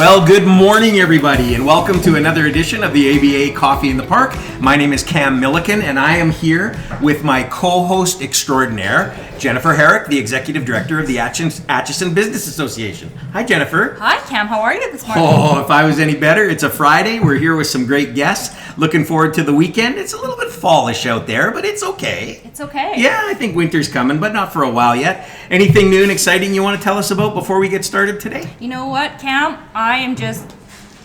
Well, good morning, everybody, and welcome to another edition of the ABA Coffee in the Park. My name is Cam Milliken, and I am here with my co-host extraordinaire, Jennifer Herrick, the Executive Director of the Atchison Business Association. Hi, Jennifer. Hi, Cam. How are you this morning? Oh, if I was any better, it's a Friday. We're here with some great guests. Looking forward to the weekend. It's a little bit fallish out there, but it's okay. It's okay. Yeah, I think winter's coming, but not for a while yet. Anything new and exciting you want to tell us about before we get started today? You know what, Cam? I am just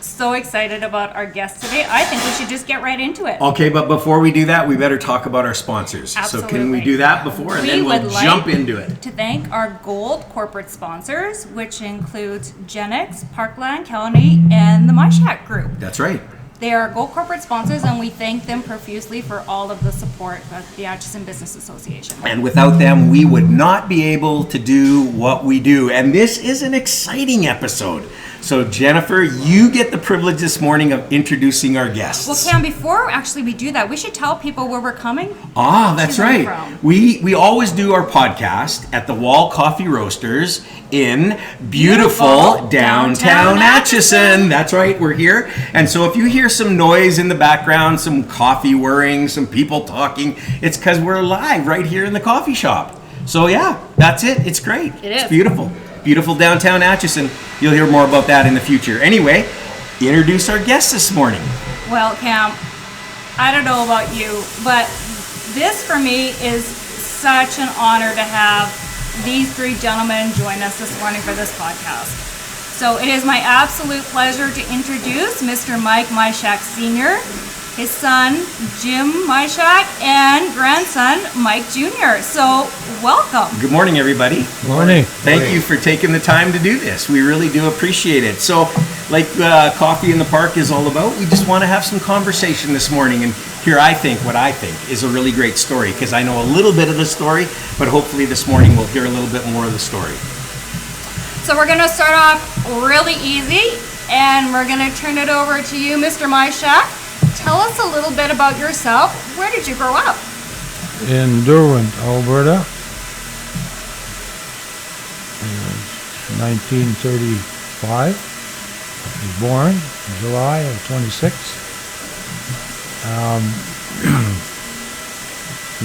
so excited about our guest today. I think we should just get right into it. Okay, but before we do that, we better talk about our sponsors. Absolutely. So can we do that before, and then we'll jump into it? To thank our gold corporate sponsors, which includes Genix, Parkland, Kelly, and the Myshak Group. That's right. They are gold corporate sponsors, and we thank them profusely for all of the support of the Atchison Business Association. And without them, we would not be able to do what we do. And this is an exciting episode. So Jennifer, you get the privilege this morning of introducing our guests. Well, Cam, before actually we do that, we should tell people where we're coming. That's right. We always do our podcast at the Wall Coffee Roasters in beautiful downtown Atchison. That's right, we're here. And so if you hear some noise in the background, some coffee whirring, some people talking, it's because we're live right here in the coffee shop. So yeah, that's it. It's great. It is. It's beautiful. Beautiful downtown Atchison. You'll hear more about that in the future. Anyway, introduce our guests this morning. Well, Cam, I don't know about you, but this for me is such an honor to have these three gentlemen join us this morning for this podcast. So it is my absolute pleasure to introduce Mr. Myshak Sr., his son, Jim Myshak, and grandson, Mike Jr. So, welcome. Good morning, everybody. Morning. Thank you for taking the time to do this. We really do appreciate it. So, like Coffee in the Park is all about, we just want to have some conversation this morning and hear what I think is a really great story, because I know a little bit of the story, but hopefully this morning we'll hear a little bit more of the story. So we're going to start off really easy, and we're going to turn it over to you, Mr. Myshak. Tell us a little bit about yourself. Where did you grow up? In Derwent, Alberta. In 1935. I was born in July of 26.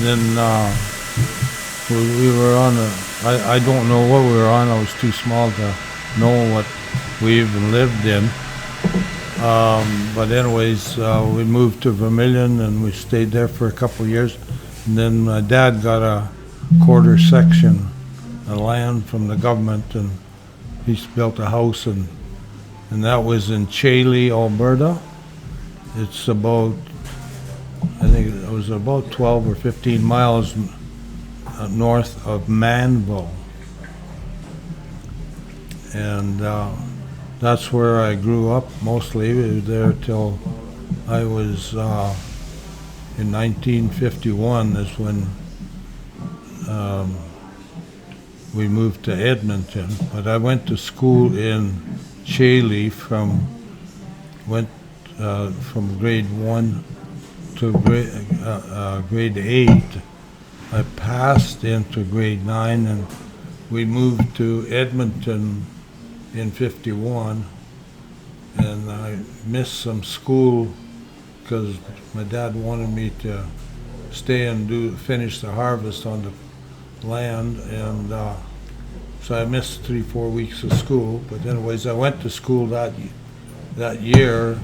Then we were on I don't know what we were on. I was too small to know what we even lived in. But anyways, we moved to Vermilion and we stayed there for a couple of years. And then my dad got a quarter section of land from the government, and he built a house, and that was in Chaley, Alberta. It's about, I think it was about 12 or 15 miles north of Manville. And that's where I grew up mostly. We were there till I was, in 1951 is when we moved to Edmonton. But I went to school in Chaley from grade 1 to grade 8. I passed into grade 9, and we moved to Edmonton in 51, and I missed some school because my dad wanted me to stay and finish the harvest on the land, and so I missed 3-4 weeks of school. But anyways, I went to school that year,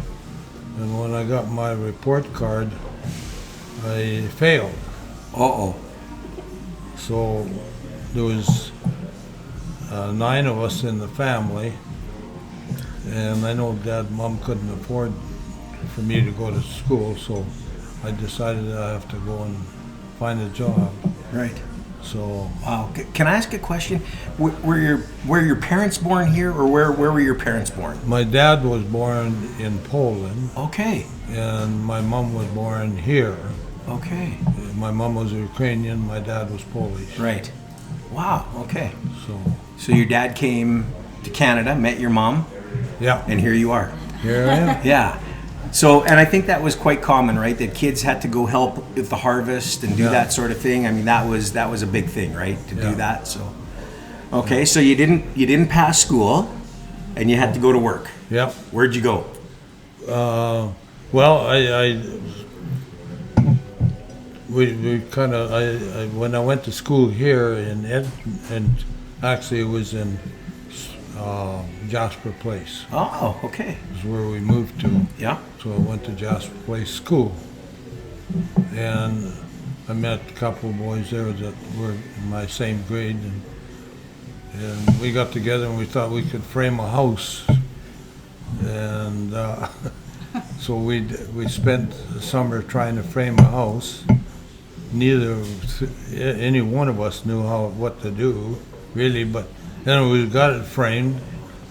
and when I got my report card, I failed. So there was 9 of us in the family, and I know Mom couldn't afford for me to go to school, so I decided that I have to go and find a job. Right. So. Wow. Can I ask a question? Were your parents born here, or where were your parents born? My dad was born in Poland. Okay. And my mom was born here. Okay. My mom was Ukrainian, my dad was Polish. Right. Wow. Okay. So your dad came to Canada, met your mom, yeah, and here you are. Here I am. Yeah. So, and I think that was quite common, right? That kids had to go help with the harvest and do that sort of thing. I mean, that was a big thing, right? To do that. So, okay. So you didn't pass school. and you had to go to work. Yep. Where'd you go? Well, we kind of, when I went to school here in and actually it was in Jasper Place, Oh, okay. is where we moved to. Yeah. So I went to Jasper Place School. And I met a couple of boys there that were in my same grade. And we got together and we thought we could frame a house. And so we spent the summer trying to frame a house. Any one of us knew what to do, really, but then we got it framed.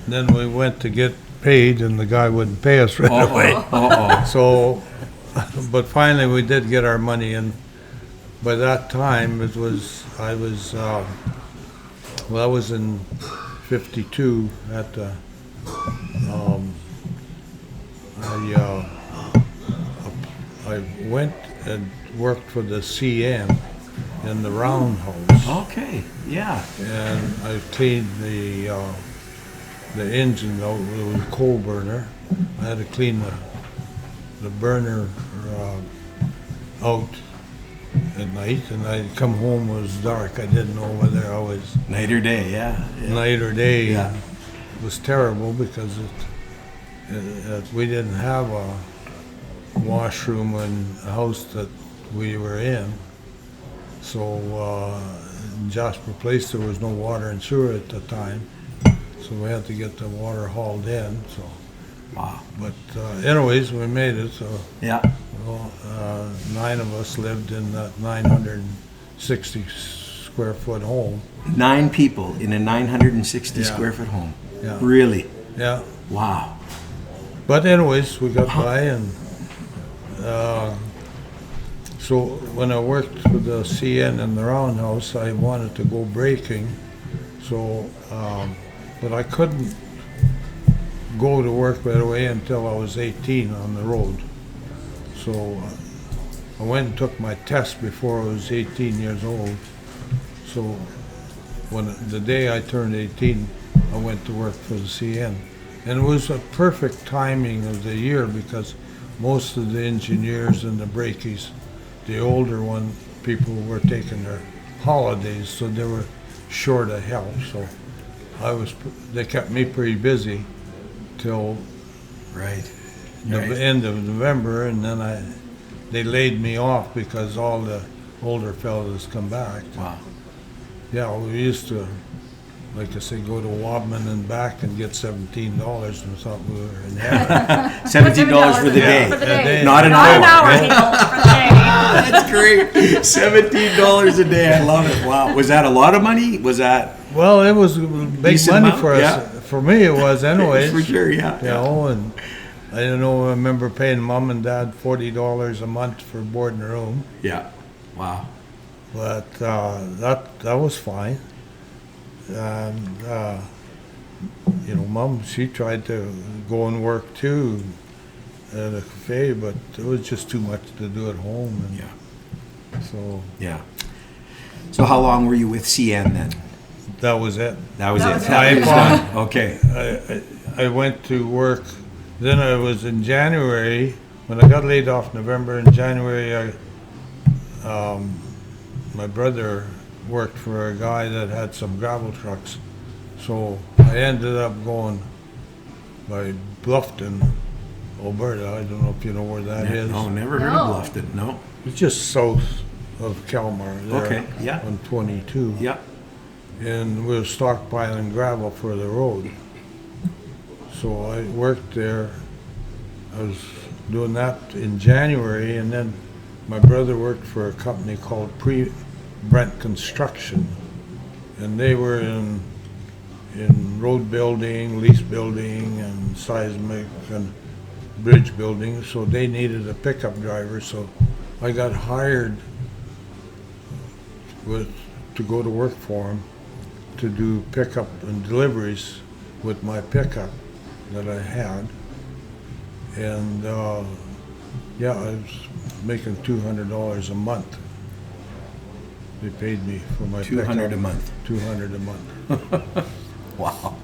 Then we went to get paid, and the guy wouldn't pay us right away. So, but finally we did get our money, and by that time I was in 52 at the, I went and worked for the CN in the roundhouse. Okay, yeah. And I cleaned the engine out with a coal burner. I had to clean the burner out at night, and I'd come home, it was dark. I didn't know whether I was Night or day, yeah. night or day. Yeah. It was terrible because we didn't have a washroom in the house that we were in. So in Jasper Place there was no water and sewer at the time, so we had to get the water hauled in. So, Wow. but anyways, we made it. So Yeah. 9 of us lived in that 960 square foot home. 9 people in a 960 Yeah. square foot home. Yeah. Really? Yeah. Wow. But anyways, we got by, and so when I worked for the CN in the roundhouse, I wanted to go braking. So, but I couldn't go to work right away until I was 18 on the road. So I went and took my test before I was 18 years old. So when the day I turned 18, I went to work for the CN. And it was a perfect timing of the year because most of the engineers and the brakies, the older people were taking their holidays, so they were short of help. So they kept me pretty busy till Right. the end of November, and then they laid me off because all the older fellas come back. Wow. Yeah, we used to, like I say, go to Wabman and back and get $17 and thought we were in heaven. $17 for the day. For the day. Not an Not an hour. hour, people, for the day. That's great. $17 a day. I love it. Wow. Was that a lot of money? Was that Well, it was big Decent money amount, for us. yeah. For me, it was anyways. for sure? Yeah. You know, and I don't know. I remember paying mom and dad $40 a month for board and room, Yeah. Wow. but that was fine. And you know, mom, she tried to go and work too at a cafe, but it was just too much to do at home. And Yeah. so Yeah. So how long were you with CN then? that was it. That was That it. was it. That was I- done. Okay. I went to work. Then I was in January when I got laid off. November and January, my brother worked for a guy that had some gravel trucks, so I ended up going by Bluffton, Alberta. I don't know if you know where that is. Oh, never heard No. of Bluffton. No. It's just south of Kalmar there. Okay, yeah. On 22. Yeah. And we were stockpiling gravel for the road. So I worked there. I was doing that in January, and then my brother worked for a company called Brent Construction, and they were in road building, lease building, and seismic and bridge building. So they needed a pickup driver. So I got hired to go to work for him to do pickup and deliveries with my pickup that I had. And yeah, I was making $200 a month. They paid me for my pickup. $200 a month. $200 a month. Wow.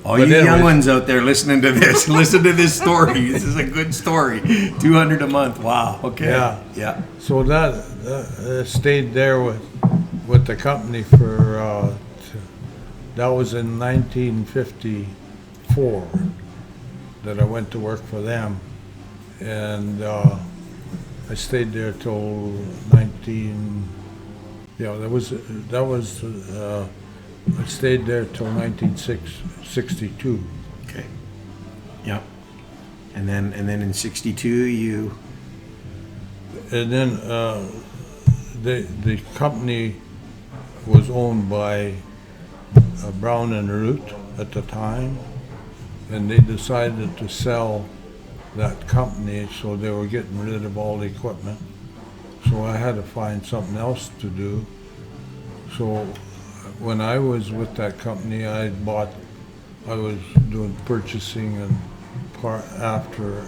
All you young ones out there listening to this, listen to this story. This is a good story. $200 a month. Wow. Okay. Yeah. So that stayed there with the company for that was in 1954 that I went to work for them, and I stayed there till 19. Yeah, that was. I stayed there till 1962. Okay. Yep. And then in 62 you. And then the company was owned by Brown and Root at the time, and they decided to sell that company, so they were getting rid of all the equipment. So I had to find something else to do. So when I was with that company, I was doing purchasing and after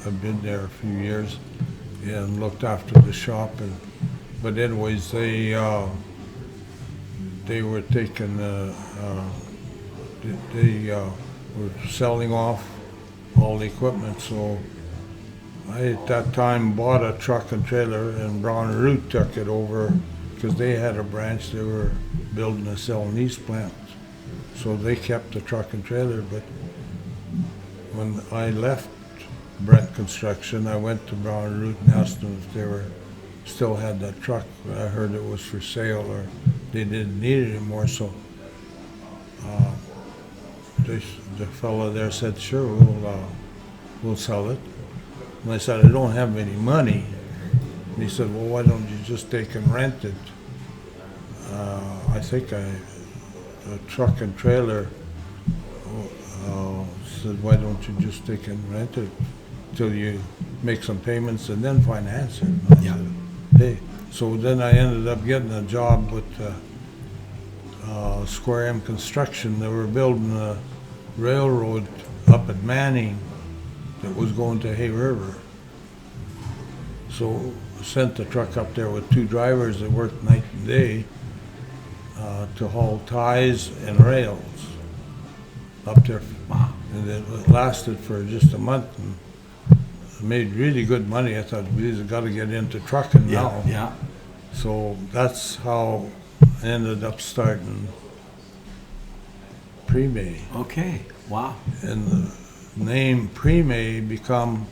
I'd been there a few years and looked after the shop. But anyways, they were taking, they were selling off all the equipment. So I, at that time, bought a truck and trailer, and Brown and Root took it over because they had a branch. They were building a sell and lease plant. So they kept the truck and trailer. But when I left Brent Construction, I went to Brown and Root and asked them if they still had that truck. I heard it was for sale or they didn't need it anymore. So the fellow there said, sure, we'll sell it. And I said, I don't have any money. And he said, well, why don't you just take and rent it? I think a truck and trailer said, why don't you just take and rent it till you make some payments and then finance it? Yeah. Said, hey. So then I ended up getting a job with Square M Construction. They were building a railroad up at Manning that was going to Hay River. So sent the truck up there with two drivers that worked night and day to haul ties and rails up there. Wow. And it lasted for just a month and made really good money. I thought, we got to get into trucking now. Yeah. So that's how I ended up starting Pre-May. Okay. Wow. And the name Pre-May become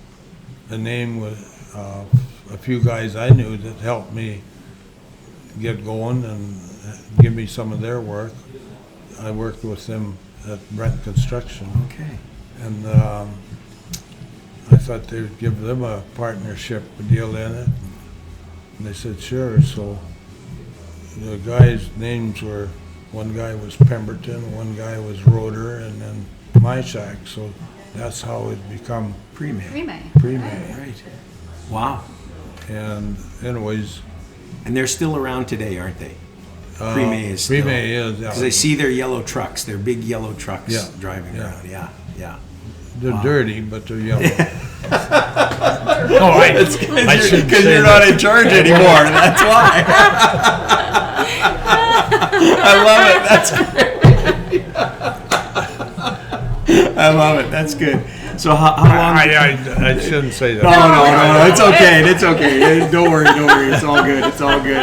a name with a few guys I knew that helped me get going and give me some of their work. I worked with them at Brent Construction. Okay. And I thought they would give them a partnership deal in it. And they said, sure. So the guys' names were, one guy was Pemberton, one guy was Roeder, and then Myshak. So that's how it become Pre-May. Pre-May. Right. Wow. And anyways. And they're still around today, aren't they? Pre-May is still. Pre-May is, yeah. Because I see their yellow trucks, their big yellow trucks driving around. Yeah. They're dirty, but they're yellow. Oh, I shouldn't, because you're not in charge anymore. That's why. I love it. That's great. I love it. That's good. So how long? I shouldn't say that. No. It's okay. It's okay. Don't worry. It's all good. It's all good.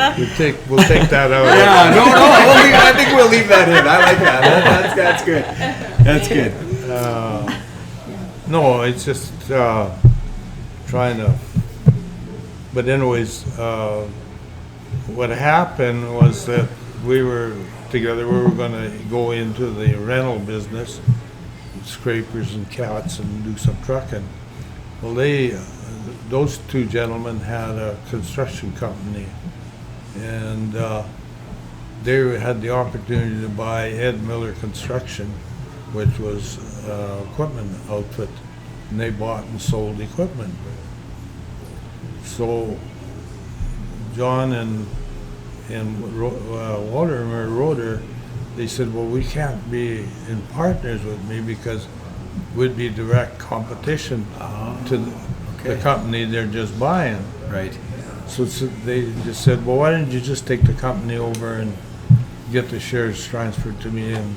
We'll take that out. Yeah. No. I think we'll leave that in. I like that. That's good. That's good. No, it's just trying to. But anyways, what happened was that we were together. We were going to go into the rental business, scrapers and cats, and do some trucking. Well, those two gentlemen had a construction company, and they had the opportunity to buy Ed Miller Construction, which was equipment outfit, and they bought and sold equipment. So John and Walter Roeder, they said, well, we can't be in partners with me because we'd be direct competition to the company they're just buying. Right. So they just said, well, why don't you just take the company over and get the shares transferred to me and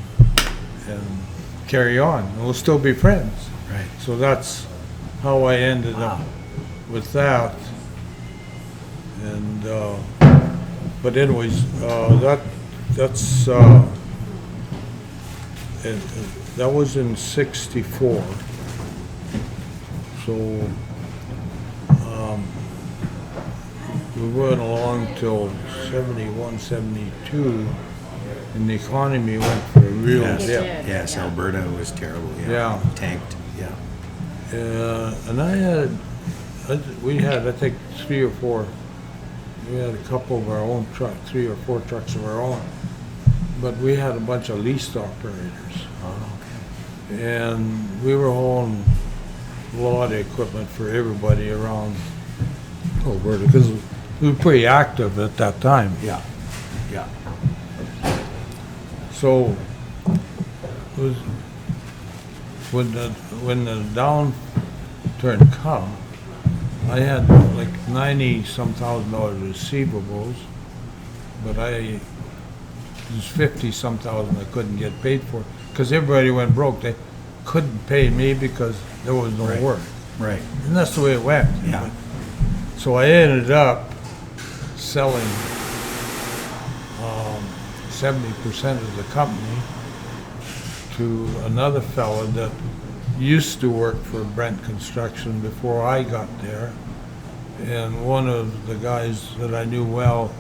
carry on, and we'll still be friends. Right. So that's how I ended up with that. And, but anyways, that's that was in '64. So, we went along till '71, '72, and the economy went for a real Yes. dip. Yes, Alberta was terrible. Yeah. Tanked. Yeah. And we had, I think, we had a couple of our own trucks, 3 or 4 trucks of our own, but we had a bunch of leased operators. Oh, okay. And we were hauling a lot of equipment for everybody around Alberta, because we were pretty active at that time. Yeah. Yeah. So, it was, when the downturn come, I had like $90-some thousand receivables, but it was $50-some thousand I couldn't get paid for, because everybody went broke. They couldn't pay me because there was no Right. work. Right. And that's the way it went. Yeah. So I ended up selling 70% of the company to another fellow that used to work for Brent Construction before I got there. And one of the guys that I knew well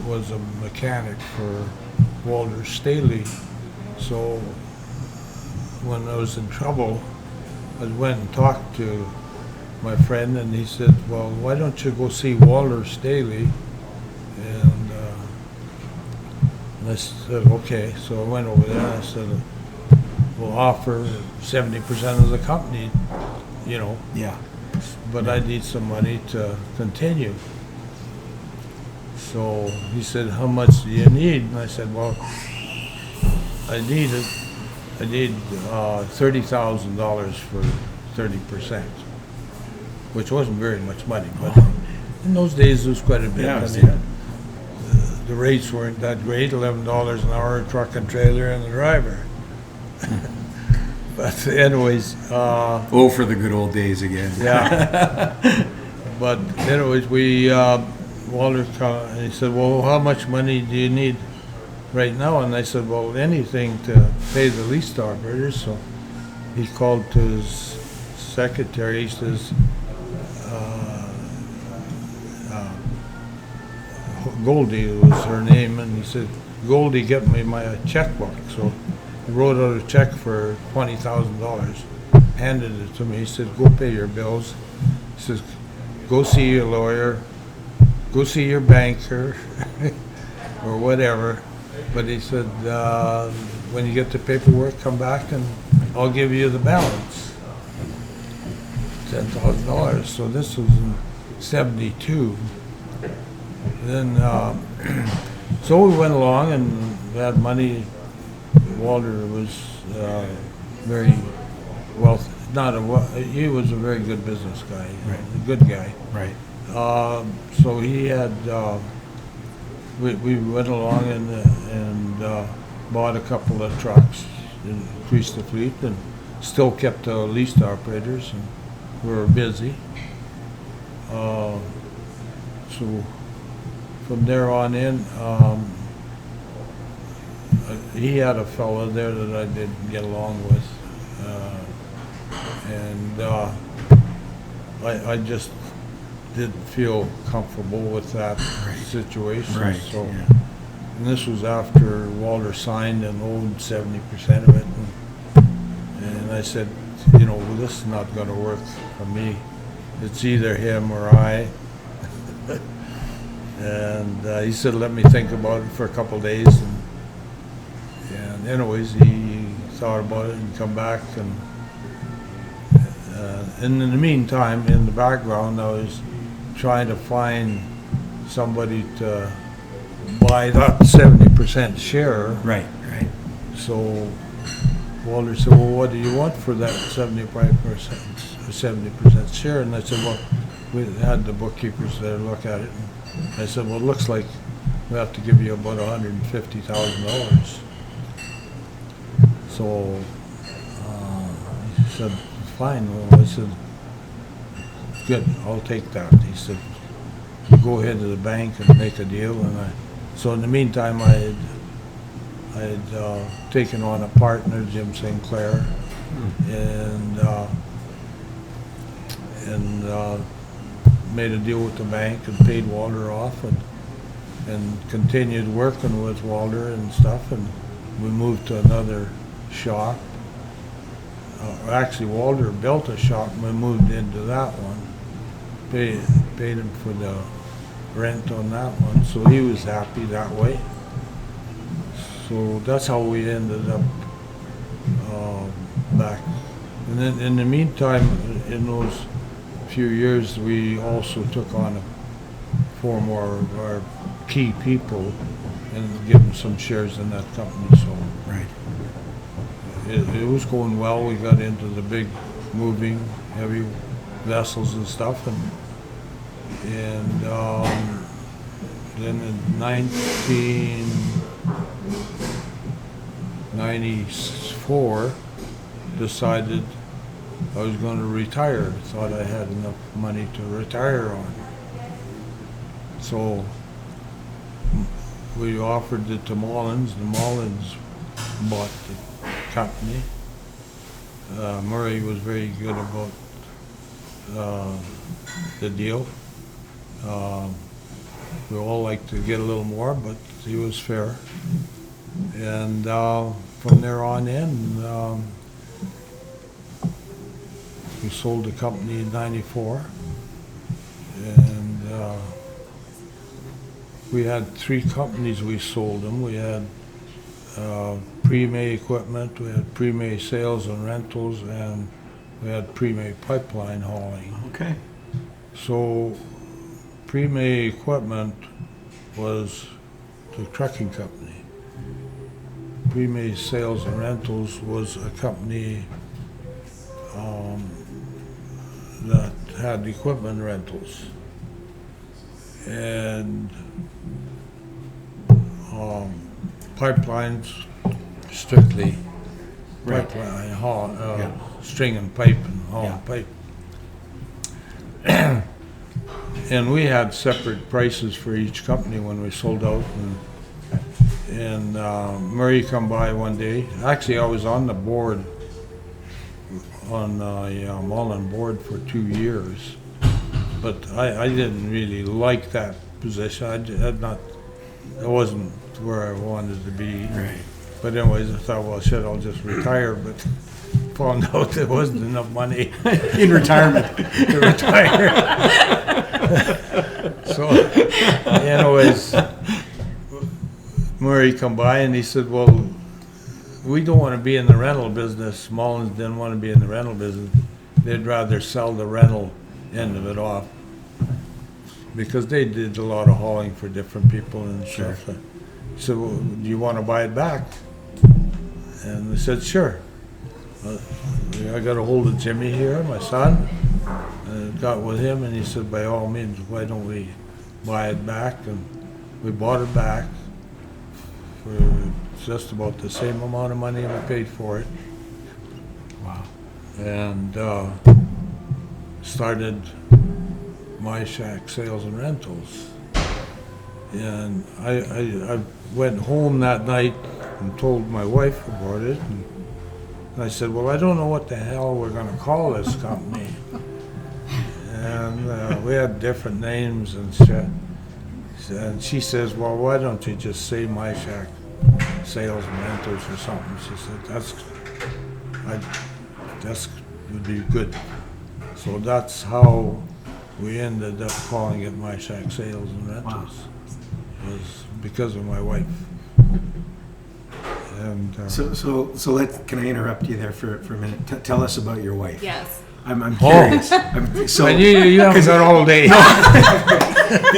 was a mechanic for Walter Staley. So when I was in trouble, I went and talked to my friend, and he said, well, why don't you go see Walter Staley? And I said, okay. So I went over there, and I said, we'll offer 70% of the company, Yeah. but I need some money to continue. So he said, how much do you need? And I said, well, I need $30,000 for 30%, which wasn't very much money, but in those days it was quite a bit. Yeah, I yeah. mean, the rates weren't that great, $11 an hour, truck and trailer and the driver. But anyways, Oh, for the good old days again. yeah. But anyways, Walter, and he said, well, how much money do you need right now? And I said, well, anything to pay the leased operators. So he called to his secretary, he says, Goldie was her name, and he said, Goldie, get me my checkbook. So he wrote out a check for $20,000, handed it to me. He said, go pay your bills. He says, go see your lawyer, go see your banker, or whatever. But he said, when you get the paperwork, come back and I'll give you the balance, $10,000. So this was in '72. Then, so we went along and had money. Walter was very wealthy. He was a very good business guy, Right. a good guy. Right. So he had, we went along and bought a couple of trucks, increased the fleet, and still kept the leased operators, and we were busy. So from there on in, he had a fellow there that I didn't get along with, and I just didn't feel comfortable with that situation. Right. So, Yeah. and this was after Walter signed and owned 70% of it, and I said, well, this is not going to work for me. It's either him or I. And he said, let me think about it for a couple of days. And anyways, he thought about it and come back. And in the meantime, in the background, I was trying to find somebody to buy that 70% share. Right. Right. So Walter said, well, what do you want for that 70% share? And I said, well, we had the bookkeepers there look at it. And I said, well, it looks like we have to give you about $150,000. So said, fine. Well, I said, good, I'll take that. He said, you go ahead to the bank and make a deal. So in the meantime, I had taken on a partner, Jim St. Clair, and made a deal with the bank and paid Walter off and continued working with Walter and stuff. And we moved to another shop. Actually, Walter built a shop and we moved into that one. Paid him for the rent on that one, so he was happy that way. So that's how we ended up back. And then in the meantime, in those few years, we also took on 4 more of our key people and give them some shares in that company. So Right. it was going well. We got into the big moving heavy vessels and stuff, and then in 1994 decided I was going to retire. Thought I had enough money to retire on. So we offered it to Mullins. The Mullins bought the company. Murray was very good about the deal. We all like to get a little more, but he was fair. And from there on in, we sold the company in '94, and we had 3 companies we sold them. We had pre-May equipment, we had pre-May sales and rentals, and we had pre-May pipeline hauling. Okay. So pre-May equipment was the trucking company. Pre-May sales and rentals was a company that had equipment rentals. And pipelines, strictly Right. pipeline, haul, Yeah. string and pipe and hauling Yeah. pipe. And we had separate prices for each company when we sold out. And Murray come by one day. Actually, I was on the board, on the Mullen board for 2 years. But I didn't really like that position. It wasn't where I wanted to be. Right. But anyways, I thought, well, shit, I'll just retire. But found out there wasn't enough money In retirement. to retire. So, anyways, Murray come by and he said, well, we don't want to be in the rental business. Mullins didn't want to be in the rental business. They'd rather sell the rental end of it off, because they did a lot of hauling for different people and stuff. He said, well, do you want to buy it back? And I said, sure. I got a hold of Jimmy here, my son, and got with him, and he said, by all means, why don't we buy it back? And we bought it back for just about the same amount of money we paid for it. Wow. And started Myshak Sales and Rentals. And I went home that night and told my wife about it. And I said, well, I don't know what the hell we're going to call this company. And we had different names and shit. And she says, well, why don't you just say Myshak Sales and Rentals or something? She said, that would be good. So that's how we ended up calling it Myshak Sales and Rentals. Wow. It was because of my wife. And So can I interrupt you there for a minute? Tell us about your wife. Yes. I'm curious. But you haven't got all day.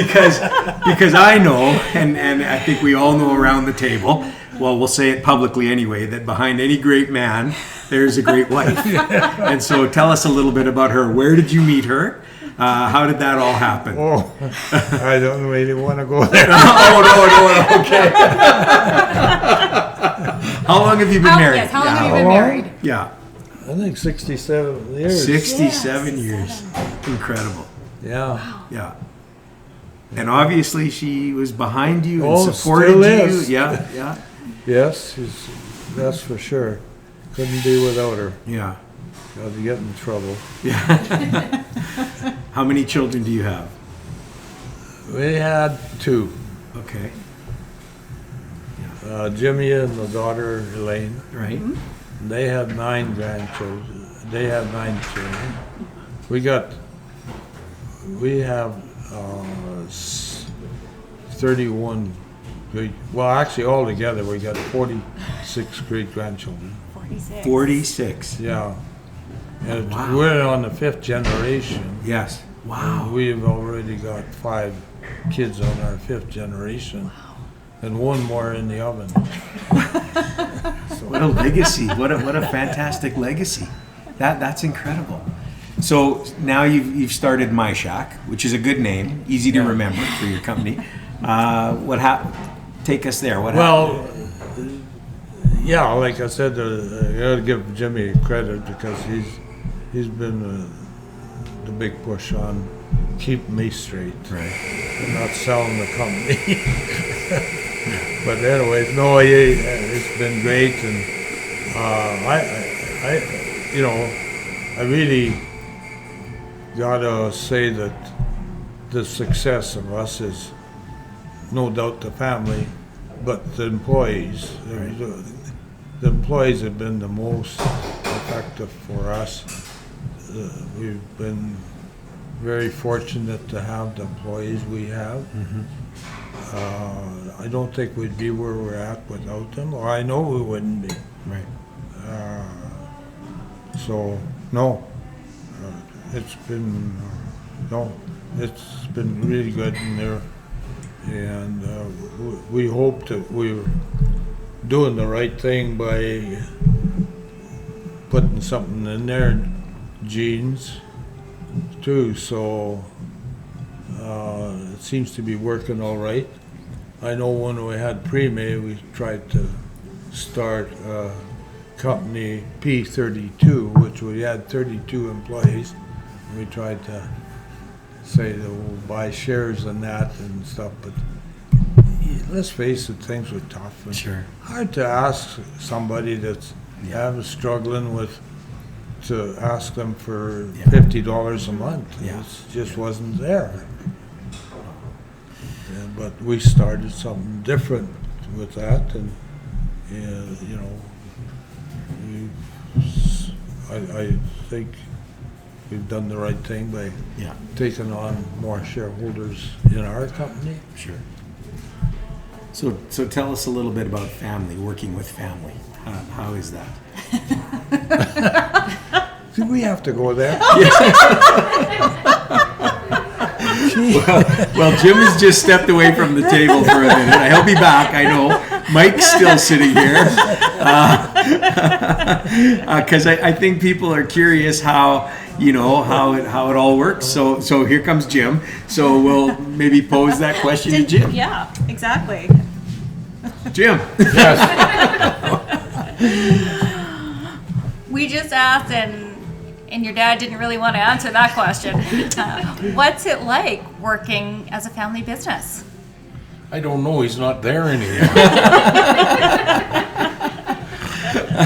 because I know, and I think we all know around the table, well, we'll say it publicly anyway, that behind any great man, there's a great wife. And so tell us a little bit about her. Where did you meet her? How did that all happen? Oh, I don't really want to go there. Oh, no, okay. How long have you been married? Yes, how long have you been married? Yeah. I think 67 years. 67 years. Incredible. Yeah. Yeah. And obviously she was behind you and Oh, supported still you. is. Yeah, yeah, Yes, that's for sure. Couldn't be without her. yeah. I'd get in trouble. How many children do you have? We had 2. Okay. Jimmy and the daughter Elaine. Right. They had 9 grandchildren. They had 9 children. We have 31 great. Well, actually, altogether we got 46 great grandchildren. 46. 46. Yeah, and Wow. we're on the 5th generation. Yes. Wow. We've already got 5 kids on our 5th generation, and 1 more in the oven. What a legacy. What a fantastic legacy. That's incredible. So now you've started Myshak, which is a good name, easy to remember for your company. What happened? Take us there. What happened? Well, yeah, like I said, I gotta give Jimmy credit because he's been the big push on keeping me straight, Right. and not selling the company. But anyways, no, it's been great, and I really gotta say that the success of us is no doubt the family, but the employees. The employees have been the most effective for us. We've been very fortunate to have the employees we have. I don't think we'd be where we're at without them, or I know we wouldn't be. Right. So, no, it's been, it's been really good in there. And we hope that we're doing the right thing by putting something in their genes too. So it seems to be working all right. I know when we had pre-May, we tried to start company P32, which we had 32 employees. We tried to say that we'll buy shares in that and stuff, but let's face it, things were tough. And Sure. hard to ask somebody that's struggling with, to ask them for $50 a month. Yeah. It just wasn't there. But we started something different with that, and I think we've done the right thing by taking on more shareholders in our company. Sure. So tell us a little bit about family, working with family. How is that? Do we have to go there? Well, Jim has just stepped away from the table for a minute. He'll be back, I know. Mike's still sitting here. Because I think people are curious how it all works. So here comes Jim. So we'll maybe pose that question to Jim. Yeah, exactly. Jim. Yes. We just asked, and your dad didn't really want to answer that question. What's it like working as a family business? I don't know. He's not there anymore.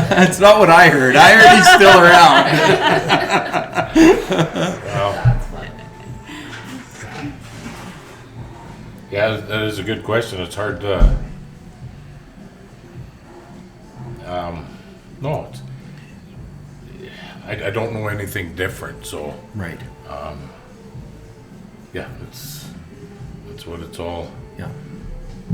That's not what I heard. I heard he's still around. Yeah, that is a good question. It's hard to. No, I don't know anything different. So Right. yeah, that's what it's all. Yeah.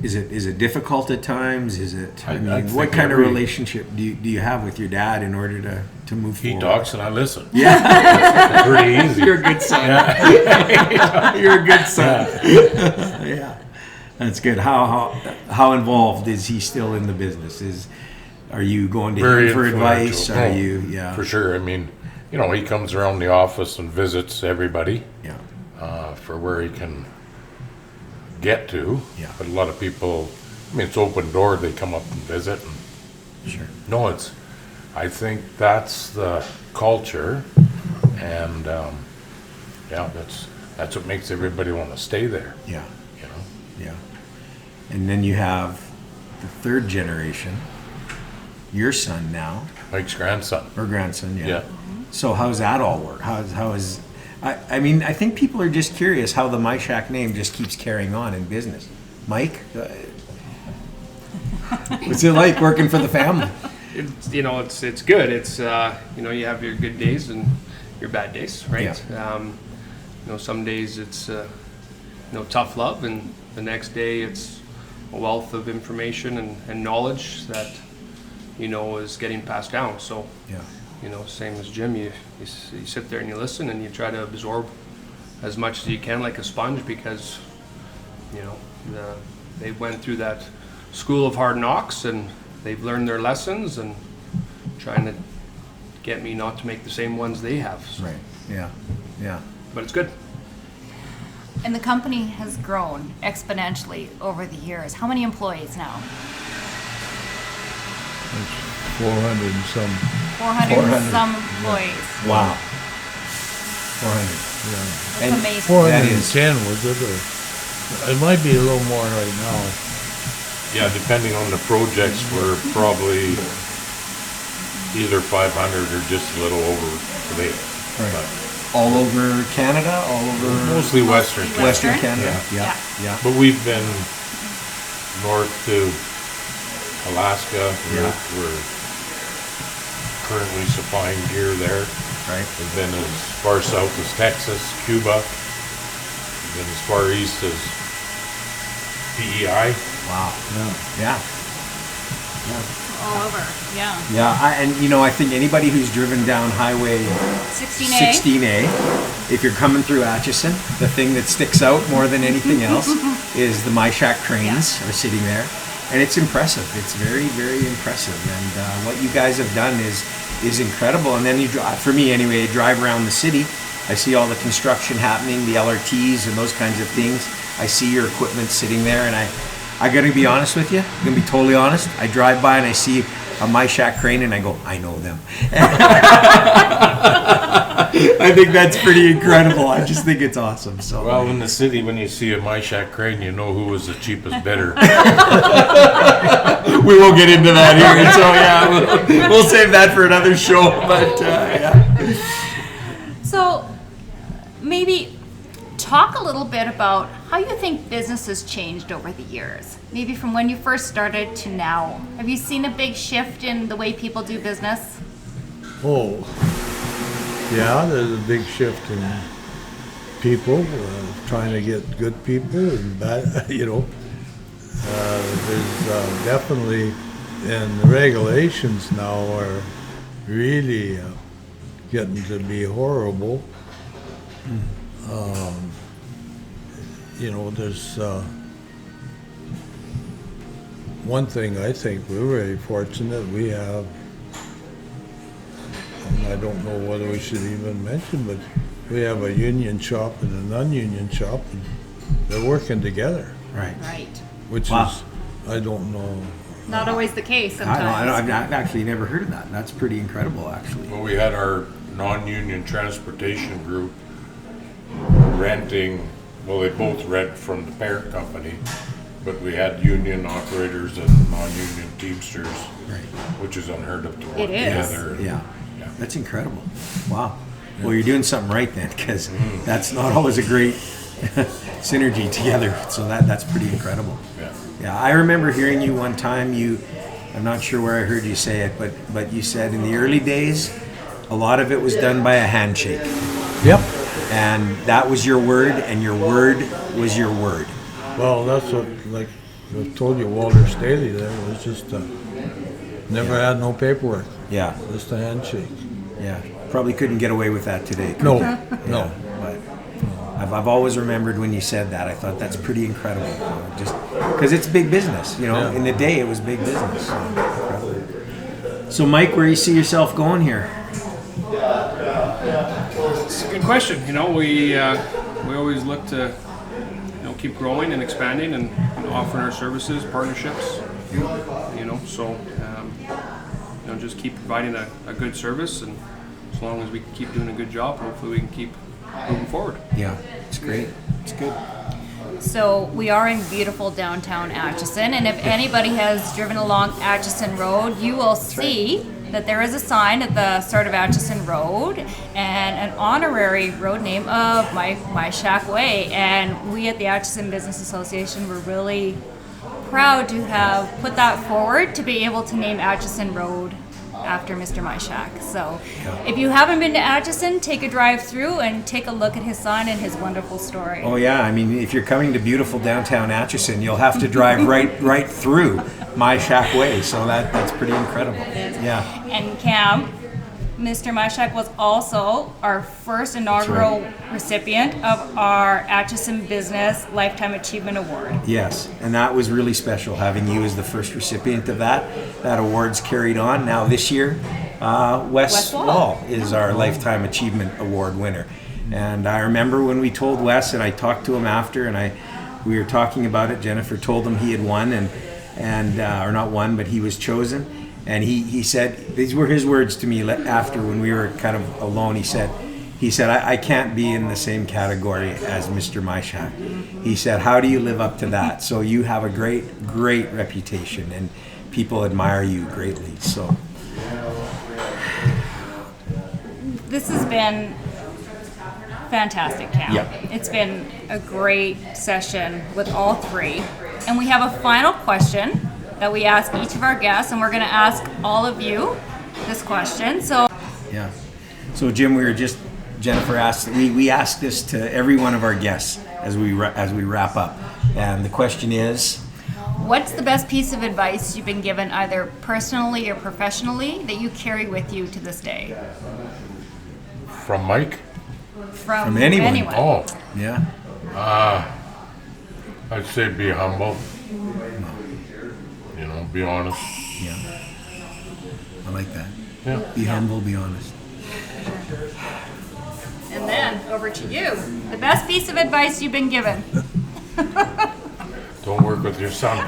Is it difficult at times? Is it? I what think kind of every- relationship do you have with your dad in order to move He forward? talks and I listen. Yeah. Pretty easy. You're a good son. You're a good son. Yeah. That's good. How involved is he still in the business? Are you going to Very him for advice? influential. Are No, you? Yeah. For sure. I mean, he comes around the office and visits everybody Yeah. for where he can get to. Yeah. But a lot of people, it's open door. They come up and visit. And Sure. no, I think that's culture, and that's what makes everybody want to stay there. Yeah. You know, Yeah. And then you have the third generation, your son now, Mike's grandson. or grandson, yeah. Yeah. So how's that all work? How is, I mean, I think people are just curious how the Myshak name just keeps carrying on in business. Mike, what's it like working for the family? It's good. It's you have your good days and your bad days, right? Some days it's tough love, and the next day it's a wealth of information and knowledge that is getting passed down. So Yeah. same as Jim, you sit there and you listen and you try to absorb as much as you can like a sponge, because they went through that school of hard knocks and they've learned their lessons, and trying to get me not to make the same ones they have. So, Right. Yeah. Yeah. but it's good. And the company has grown exponentially over the years. How many employees now? It's 400 and some, 400 400. and some employees. Wow. 400. yeah. That's And amazing. That is- 410 was it, or, it might be a little more right now. Yeah, depending on the projects, we're probably either 500 or just a little over today. Right. All over Canada, all over Mostly Western Canada. Western Western? Canada. Yeah. Yeah. But we've been north to Alaska. Yeah. We're currently supplying gear there. Right. We've been as far south as Texas, Cuba. We've been as far east as PEI. Wow. Yeah. All over. Yeah. Yeah. I think anybody who's driven down Highway 16A. 16A, if you're coming through Atchison, the thing that sticks out more than anything else is the Myshak cranes are sitting there, and it's impressive. It's very, very impressive, and what you guys have done is incredible. And then you drive, for me anyway, drive around the city. I see all the construction happening, the LRTs and those kinds of things. I see your equipment sitting there, and I got to be honest with you. I'm gonna be totally honest. I drive by and I see a Myshak crane, and I go, I know them. I think that's pretty incredible. I just think it's awesome. So Well, in the city, when you see a Myshak crane, you know who was the cheapest bidder. we won't get into that here. So yeah, we'll save that for another show. But yeah. So maybe talk a little bit about how you think business has changed over the years. Maybe from when you first started to now. Have you seen a big shift in the way people do business? Oh, yeah, there's a big shift in people, trying to get good people and bad, there's definitely, and the regulations now are really getting to be horrible. There's one thing I think we're very fortunate we have, and I don't know whether we should even mention, but we have a union shop and a non-union shop, and they're working together, Right. Right. which Wow. is, I don't know. Not always the case I sometimes. know. I've actually never heard of that. That's pretty incredible, actually. Well, we had our non-union transportation group renting, well, they both rent from the parent company, but we had union operators and non-union teamsters, Right. which is unheard of to work It is. together. Yeah. Yeah. That's incredible. Wow. Well, you're doing something right then, because that's not always a great synergy together. So that's pretty incredible. Yeah. Yeah, I remember hearing you one time. I'm not sure where I heard you say it, but you said in the early days, a lot of it was done by a handshake, Yep. and that was your word, and your word was your word. Well, that's what, like I told you, Walter Staley there was just, never had no paperwork, Yeah, just a handshake. yeah. Probably couldn't get away with that today. could No, you? no. But I've always remembered when you said that. I thought that's pretty incredible. Just because it's big business, Yeah. In the day, it was big business. So, incredible. So, Mike, where do you see yourself going here? It's a good question. We always look to keep growing and expanding and offering our services, partnerships. So just keep providing a good service, and as as long as we can keep doing a good job, hopefully we can keep moving forward. Yeah, it's great. It's good. So we are in beautiful downtown Atchison, and if anybody has driven along Atchison Road, you will see that there is a sign at the start of Atchison Road and an honorary road name of Myshak Way. And we at the Atchison Business Association were really proud to have put that forward to be able to name Atchison Road after Mr. Myshak. So if you haven't been to Atchison, take a drive through and take a look at his sign and his wonderful story. Oh yeah, I mean, if you're coming to beautiful downtown Atchison, you'll have to drive right through Myshak Way. So that's pretty incredible. Yeah. And Cam, Mr. Myshak was also our first inaugural recipient of our Atchison Business Lifetime Achievement Award. Yes, and that was really special having you as the first recipient of that. That award's carried on. Now this year, Wes Wall is our Lifetime Achievement Award winner. And I remember when we told Wes, and I talked to him after, and we were talking about it. Jennifer told him he had won, and or not won, but he was chosen. And he said, these were his words to me after when we were kind of alone. He said, I can't be in the same category as Mr. Myshak. He said, how do you live up to that? So you have a great reputation, and people admire you greatly. So this has been fantastic, Cam. Yep. It's been a great session with all three. And we have a final question that we ask each of our guests, and we're going to ask all of you this question. So Jim, Jennifer asked, we ask this to every one of our guests as we wrap up, and the question is, what's the best piece of advice you've been given, either personally or professionally, that you carry with you to this day? From Mike? From anyone. Oh, yeah, I'd say be humble. You know, be honest. yeah, I like that. Yeah. Be humble, be honest. And then over to you. The best piece of advice you've been given. Don't work with your son.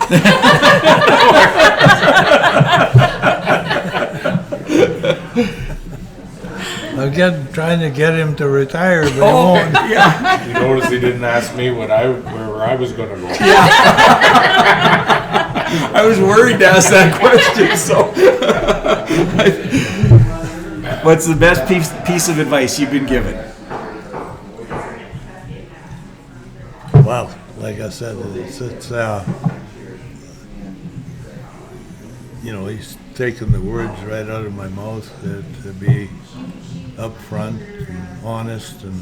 I'm trying to get him to retire, but he won't. Yeah. You notice he didn't ask me where I was going to go. I was worried to ask that question. So, what's the best piece of advice you've been given? Well, like I said, it's he's taken the words right out of my mouth, to be upfront and honest, and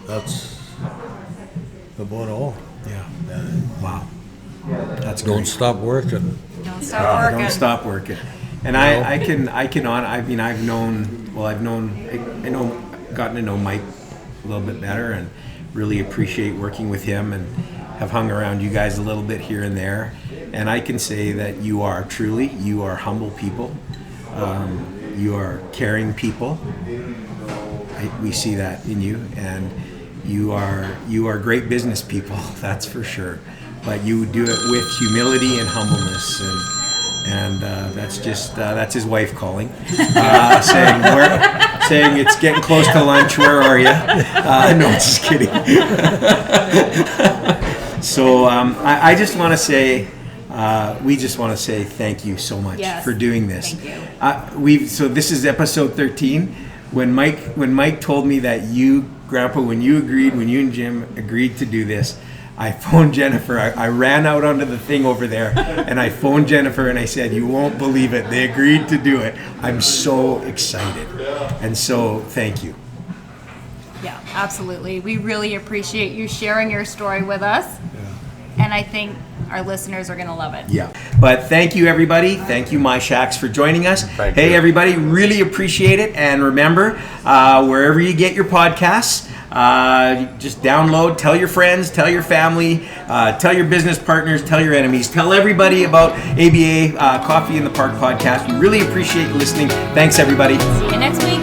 that's about all. Yeah. Wow. That's Don't great. stop working. Don't stop working. Don't stop working. And I've gotten to know Mike a little bit better, and really appreciate working with him, and have hung around you guys a little bit here and there. And I can say that you are humble people. You are caring people. We see that in you, and you are great business people. That's for sure. But you do it with humility and humbleness, and that's his wife calling, saying it's getting close to lunch. Where are you? No, just kidding. So I just want to say, we just want to say thank you so much for doing this. Thank you. So this is episode 13. When Mike told me that you, Grandpa, when you and Jim agreed to do this, I phoned Jennifer. I ran out onto the thing over there, and I phoned Jennifer, and I said, you won't believe it. They agreed to do it. I'm so excited. And so thank you. Yeah, absolutely. We really appreciate you sharing your story with us. And I think our listeners are going to love it. Yeah. But thank you, everybody. Thank you, MyShacks, for joining us. Thank you. Everybody, really appreciate it. And remember, wherever you get your podcasts, just download, tell your friends, tell your family, tell your business partners, tell your enemies, tell everybody about ABA Coffee in the Park podcast. We really appreciate you listening. Thanks, everybody. See you next week.